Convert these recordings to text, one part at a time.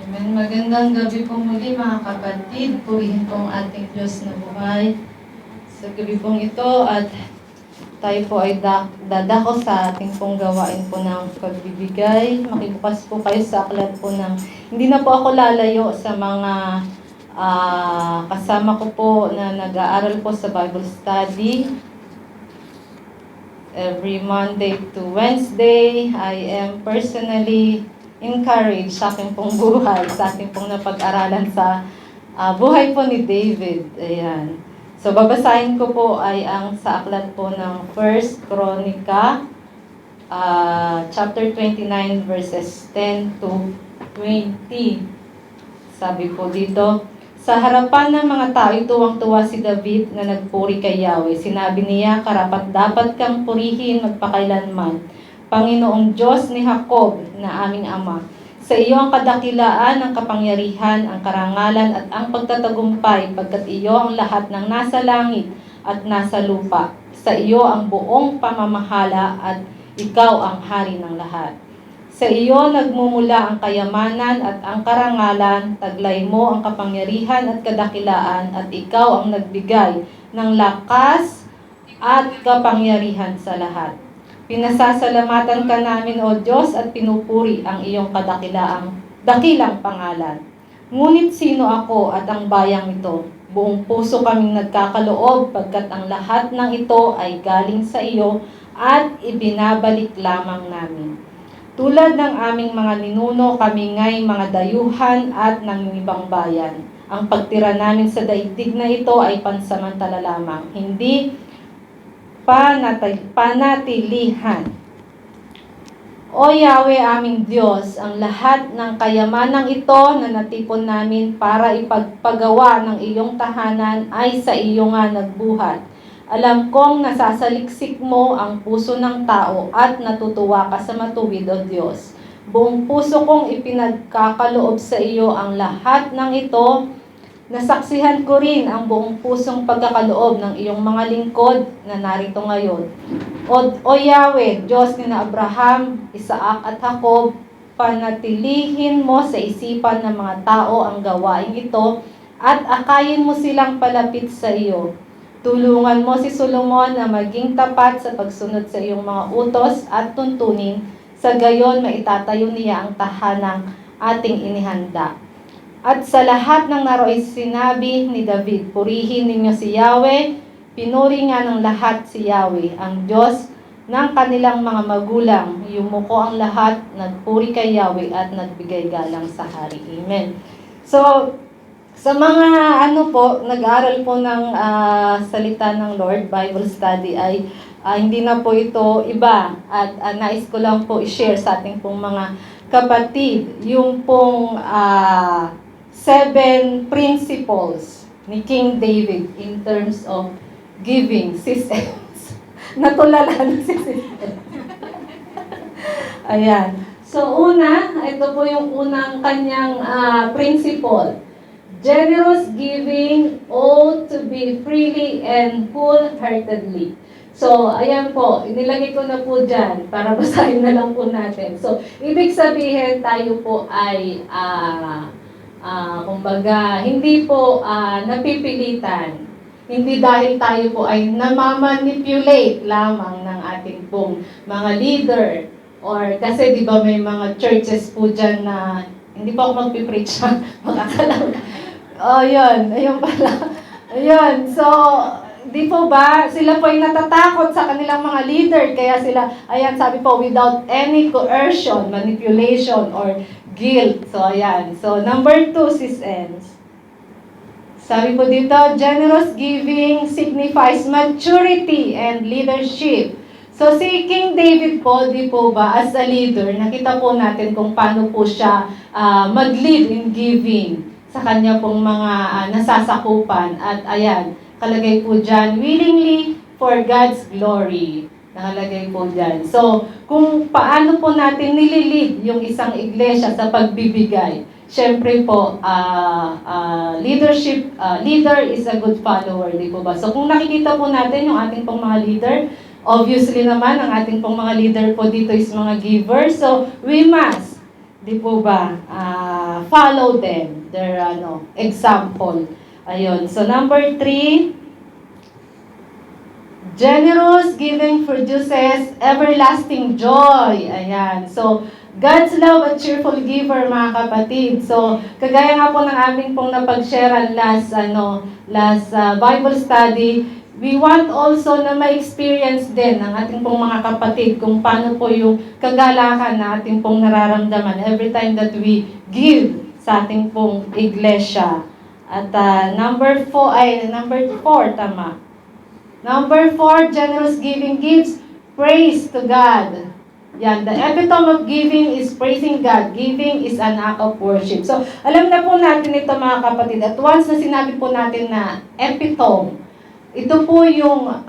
Amen. Magandang gabi po muli mga kapatid. Purihin pong ating Diyos na buhay sa gabi pong ito at tayo po ay dadako sa ating pong gawain po ng pagbibigay. Makibukas po kayo sa aklat po ng, hindi na po ako lalayo sa mga kasama ko po na nag-aaral po sa Bible study. Every Monday to Wednesday, I am personally encouraged sa aking pong buhay, sa aking pong napag-aralan sa buhay po ni David. Ayan. So, babasahin ko po ay ang sa aklat po ng 1 Chronica, chapter 29, verses 10 to 20. Sabi po dito, sa harapan ng mga tao, tuwang-tuwa si David na nagpuri kay Yahweh. Sinabi niya, karapat-dapat kang purihin magpakailanman, Panginoong Diyos ni Jacob na aming Ama. Sa iyo ang kadakilaan, ang kapangyarihan, ang karangalan at ang pagtatagumpay, pagkat iyo ang lahat ng nasa langit at nasa lupa. Sa iyo ang buong pamamahala at ikaw ang hari ng lahat. Sa iyo nagmumula ang kayamanan at ang karangalan, taglay mo ang kapangyarihan at kadakilaan, at ikaw ang nagbigay ng lakas at kapangyarihan sa lahat. Pinasasalamatan ka namin, O Diyos, at pinupuri ang iyong dakilang pangalan. Ngunit sino ako at ang bayang ito? Buong puso kaming nagkakaloob, pagkat ang lahat ng ito ay galing sa iyo at ibinabalik lamang namin. Tulad ng aming mga ninuno, kami nga'y mga dayuhan at nangingibang bayan. Ang pagtira namin sa daigdig na ito ay pansamantala lamang, hindi panatilihan. O Yahweh aming Diyos, ang lahat ng kayamanang ito na natipon namin para ipagpagawa ng iyong tahanan ay sa iyo nga nagbuhat. Alam kong nasasaliksik mo ang puso ng tao at natutuwa ka sa matuwid, O Diyos. Buong puso kong ipinagkakaloob sa iyo ang lahat ng ito. Nasaksihan ko rin ang buong pusong pagkakaloob ng iyong mga lingkod na narito ngayon. O Yahweh, Diyos ni na Abraham, Isaac at Jacob, panatilihin mo sa isipan ng mga tao ang gawain ito at akayin mo silang palapit sa iyo. Tulungan mo si Solomon na maging tapat sa pagsunod sa iyong mga utos at tuntunin, sa gayon maitatayo niya ang tahanang ating inihanda. At sa lahat ng naroon sinabi ni David, purihin ninyo si Yahweh, pinuri nga ng lahat si Yahweh, ang Diyos ng kanilang mga magulang. Yumuko ang lahat, nagpuri kay Yahweh at nagbigay galang sa hari. Amen. So, sa mga nag-aaral po ng salita ng Lord, Bible study ay hindi na po ito iba at nais ko lang po i-share sa ating pong mga kapatid yung pong 7 principles ni King David in terms of giving systems. Natulala na si system. Ayan. So ito po yung unang kanyang principle. Generous giving ought to be freely and wholeheartedly. So, ayan po, inilagay ko na po dyan para basahin na lang po natin. So, ibig sabihin tayo po ay, kumbaga, hindi po napipilitan. Hindi dahil tayo po ay namamanipulate lamang ng ating pong mga leader. Or, kasi di ba may mga churches po dyan na, hindi po ako magpipreach ha, makakalang. Ayun pala. Ayun, so, di po ba, sila po ay natatakot sa kanilang mga leader, kaya sila, ayan, sabi po, without any coercion, manipulation, or guilt. So, ayan. So, number 2, sis ends. Sabi po dito, generous giving signifies maturity and leadership. So, si King David po, di po ba, as a leader, nakita po natin kung paano po siya mag-lead in giving sa kanya pong mga nasasakupan. At ayan, kalagay po dyan, willingly for God's glory. Nakalagay po dyan. So, kung paano po natin nililid yung isang iglesia sa pagbibigay. Siyempre po, leader is a good follower, di po ba? So, kung nakikita po natin yung ating pong mga leader, obviously naman, ang ating pong mga leader po dito is mga givers. So, we must, di po ba, follow them, their example. Ayun. So number 3, generous giving produces everlasting joy. Ayan. So, God's love a cheerful giver, mga kapatid. So, kagaya nga po ng aming pong napag-sharean last Bible study, we want also na ma-experience din ng ating pong mga kapatid kung paano po yung kagalakan na ating pong nararamdaman every time that we give sa ating pong iglesia. At number 4, tama. Number 4, generous giving gives praise to God. Yan, the epitome of giving is praising God. Giving is an act of worship. So, alam na po natin ito, mga kapatid. At once na sinabi po natin na epitome, ito po yung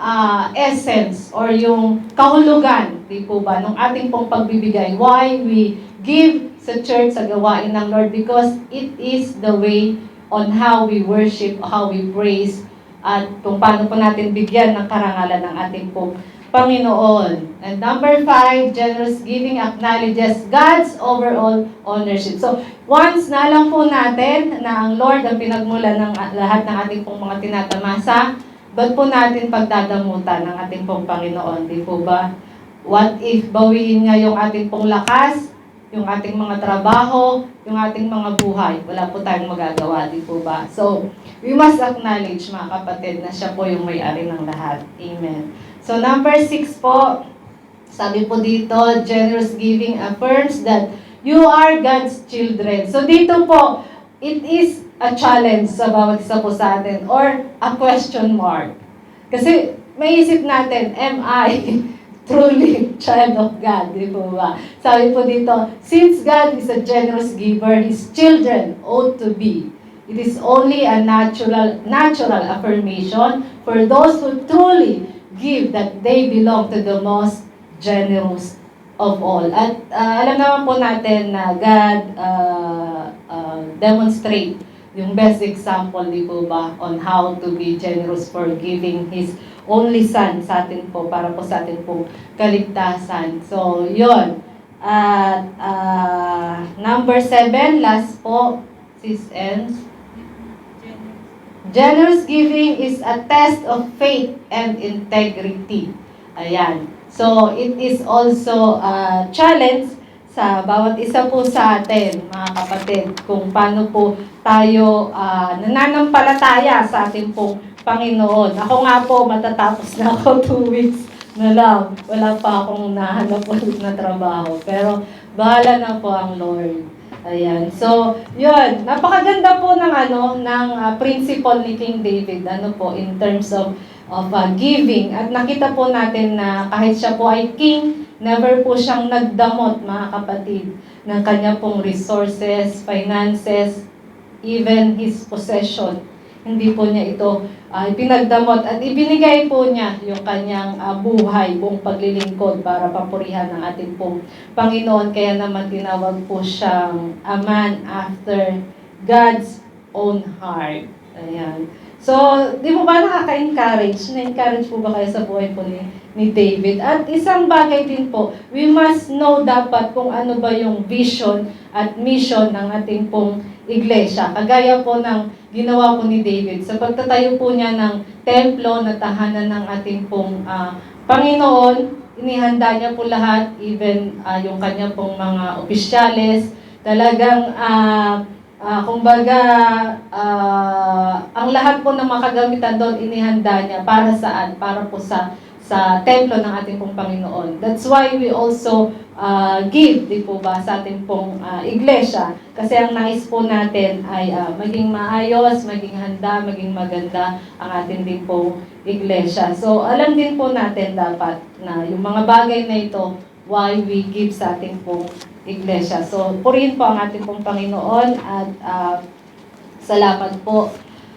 essence or yung kahulugan, di po ba, ng ating pong pagbibigay. Why we give sa church, sa gawain ng Lord? Because it is the way on how we worship, how we praise, at kung paano po natin bigyan ng karangalan ng ating pong Panginoon. And number 5, generous giving acknowledges God's overall ownership. So, once na alam po natin na ang Lord ang pinagmula ng lahat ng ating pong mga tinatamasa, ba't po natin pagdadamutan ng ating pong Panginoon? Di po ba? What if bawiin nga yung ating pong lakas, yung ating mga trabaho, yung ating mga buhay? Wala po tayong magagawa, di po ba? So, we must acknowledge, mga kapatid, na siya po yung may-ari ng lahat. Amen. So, number 6 po, sabi po dito, generous giving affirms that you are God's children. So, dito po, it is a challenge sa bawat isa po sa atin or a question mark. Kasi, may isip natin, am I truly child of God? Di po ba? Sabi po dito, since God is a generous giver, His children ought to be. It is only a natural affirmation for those who truly give that they belong to the most generous of all. At alam naman po natin na God demonstrate yung best example, di po ba, on how to be generous for giving His only Son sa atin po, para po sa atin po kaligtasan. So, yun. At number 7, last po, sis N. Generous giving is a test of faith and integrity. Ayan. So, it is also a challenge sa bawat isa po sa atin, mga kapatid, kung paano po tayo nananampalataya sa ating pong Panginoon. Ako nga po, matatapos na ako 2 weeks na lang. Wala pa akong nahanap ulit na trabaho. Pero, bahala na po ang Lord. Ayan. So, yun. Napakaganda po ng principle ni King David, in terms of giving. At nakita po natin na kahit siya po ay king, never po siyang nagdamot, mga kapatid, ng kanya pong resources, finances, even his possession. Hindi po niya ito pinagdamot at ibinigay po niya yung kanyang buhay, buong paglilingkod para papurihan ng ating pong Panginoon. Kaya naman tinawag po siyang a man after God's own heart. Ayan. So, di mo ba nakaka-encourage? Na-encourage po ba kayo sa buhay po ni David? At isang bagay din po, we must know dapat kung ano ba yung vision at mission ng ating pong iglesia. Kagaya po ng ginawa po ni David. Sa pagtatayo po niya ng templo na tahanan ng ating pong Panginoon, inihanda niya po lahat, even yung kanya pong mga opisyales. Talagang kumbaga, ang lahat po ng makagamitan doon, inihanda niya para saan? Para po sa templo ng ating pong Panginoon. That's why we also give, di po ba, sa ating pong iglesia. Kasi ang nais po natin ay maging maayos, maging handa, maging maganda ang ating din pong iglesia. So, alam din po natin dapat na yung mga bagay na ito, why we give sa ating pong iglesia. So, purihin po ang ating pong Panginoon at salamat po.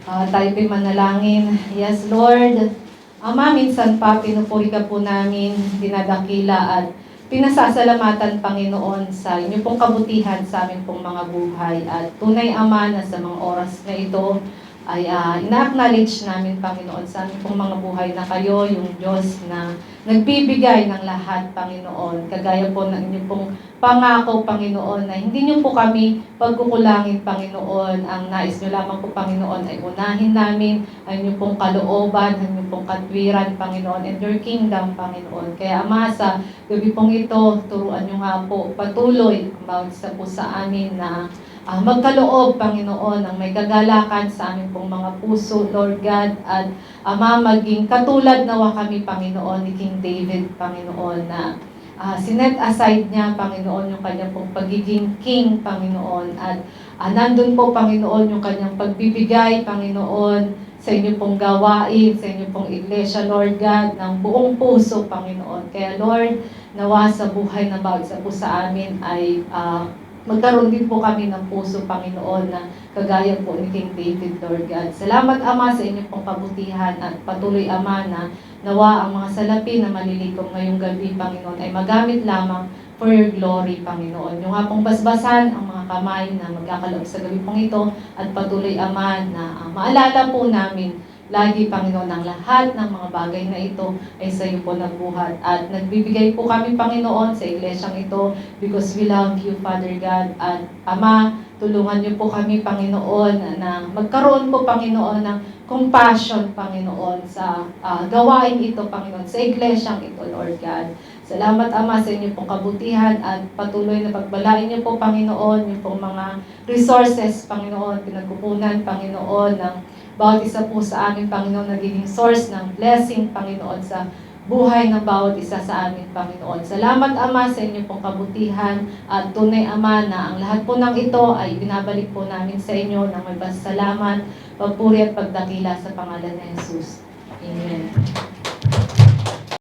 Tayo po'y manalangin. Yes, Lord. Ama, minsan pa pinupuri ka po namin, dinadakila at pinasasalamatan, Panginoon, sa inyong pong kabutihan sa aming pong mga buhay. At tunay, Ama, na sa mga oras na ito, ay ina-acknowledge namin, Panginoon, sa aming pong mga buhay na kayo, yung Diyos na nagbibigay ng lahat, Panginoon. Kagaya po ng inyong pong pangako, Panginoon, na hindi niyo po kami pagkukulangin, Panginoon. Ang nais niyo lamang po, Panginoon, ay unahin namin ang inyong pong kalooban, ang inyong pong katwiran, Panginoon, and your kingdom, Panginoon. Kaya, Ama, sa gabi pong ito, turuan niyo nga po patuloy ang bawat isa po sa amin na magkaloob, Panginoon, ng may kagalakan sa aming pong mga puso, Lord God, at Ama, maging katulad nawa kami, Panginoon, ni King David, Panginoon, na sinet aside niya, Panginoon, yung kanyang pong pagiging king, Panginoon, at nandun po, Panginoon, yung kanyang pagbibigay, Panginoon, sa inyo pong gawain, sa inyo pong iglesia, Lord God, ng buong puso, Panginoon. Kaya, Lord, nawa sa buhay ng bawat isa po sa amin ay magkaroon din po kami ng puso, Panginoon, na kagaya po ni King David, Lord God. Salamat, Ama, sa inyong pong kabutihan at patuloy, Ama, na nawa ang mga salapi na malilikom ngayong gabi, Panginoon, ay magamit lamang for your glory, Panginoon. Yung nga pong basbasan ang mga kamay na magkakaloob sa gabi pong ito at patuloy, Ama, na maalala po namin lagi, Panginoon, ang lahat ng mga bagay na ito ay sa iyo po nagbuhat. At nagbibigay po kami, Panginoon, sa iglesyang ito because we love you, Father God. At Ama, tulungan niyo po kami, Panginoon, na magkaroon po, Panginoon, ng compassion, Panginoon, sa gawain ito, Panginoon, sa iglesyang ito, Lord God. Salamat, Ama, sa inyo pong kabutihan at patuloy na pagbalain niyo po, Panginoon, yung pong mga resources, Panginoon, pinagkukunan, Panginoon, ng bawat isa po sa amin, Panginoon, nagiging source ng blessing, Panginoon, sa buhay ng bawat isa sa amin, Panginoon. Salamat, Ama, sa inyo pong kabutihan at tunay, Ama, na ang lahat po ng ito ay binabalik po namin sa inyo ng may pasasalamat, pagpuri at pagdakila sa pangalan ni Jesus. Amen.